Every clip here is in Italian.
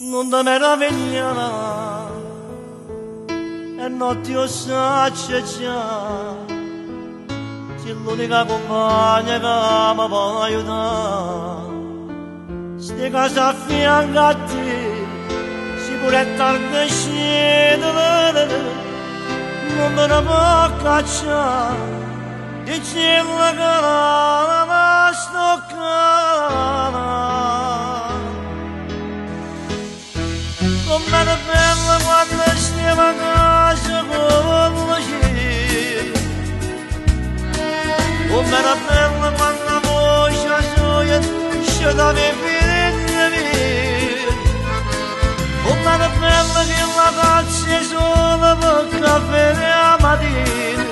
non ti meravigliano e non ti ossaccia già, sei l'unica compagna che mi può aiutare. Stai casa a fianco a te, sicura è tardi scendere, non me ne può cacciare, dice la cara sto cara. Come era bella quando stiamo a casa con lui, come era bella quando la voce sua scendeva i figli, come era bella che la faccia sola per caffè a mattina,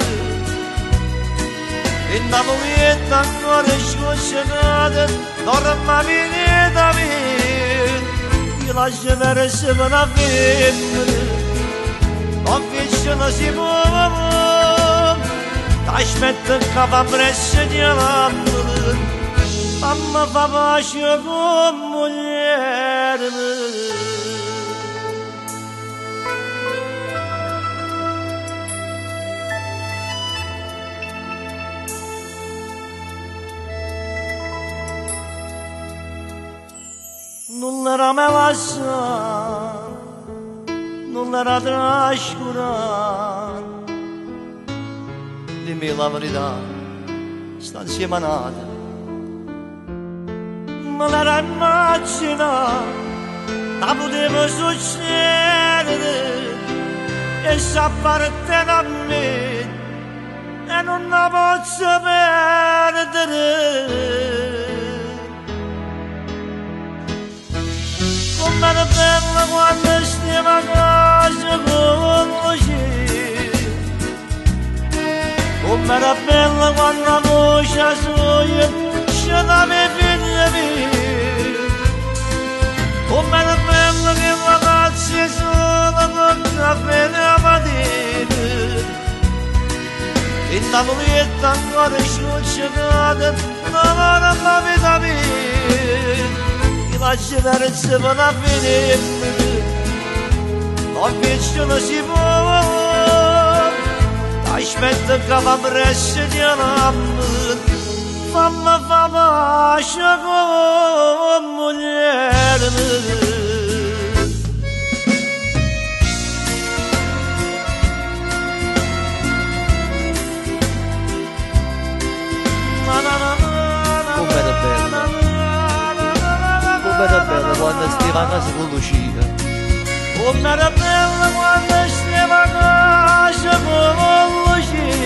e la moglietta ancora scocciata, dorma finita via. Lascia verso una femmina, non si può, aspetta che fa presso di lampo, mamma fa pace con moglie. Non era me lascia, non era trascurare. Dimmi la verità, sta insieme a nata. Me l'era immaginata, la poteva succedere e s'appartiene a me e non la posso perdere. Come era bella quando stiamo a casa con lui, come era bella quando la voce sua scendeva i figli, come era bella che la faccia sola per caffè la mattina, e la moglietta ancora scocciata, non la vita mia. Lascia verso una finestra, non non si può, aspetta che va presso di lampo, fammi fa pace con moglie. Come era bella quando stiamo a casa con Lucia, come era bella quando stiamo a casa con Lucia,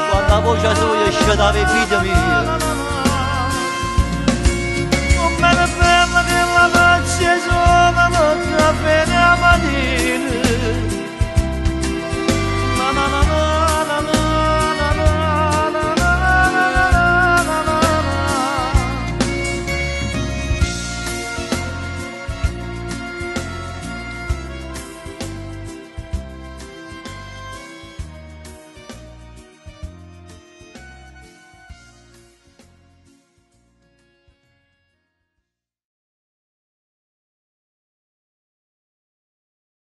quando la voce sua scendeva i figli miei.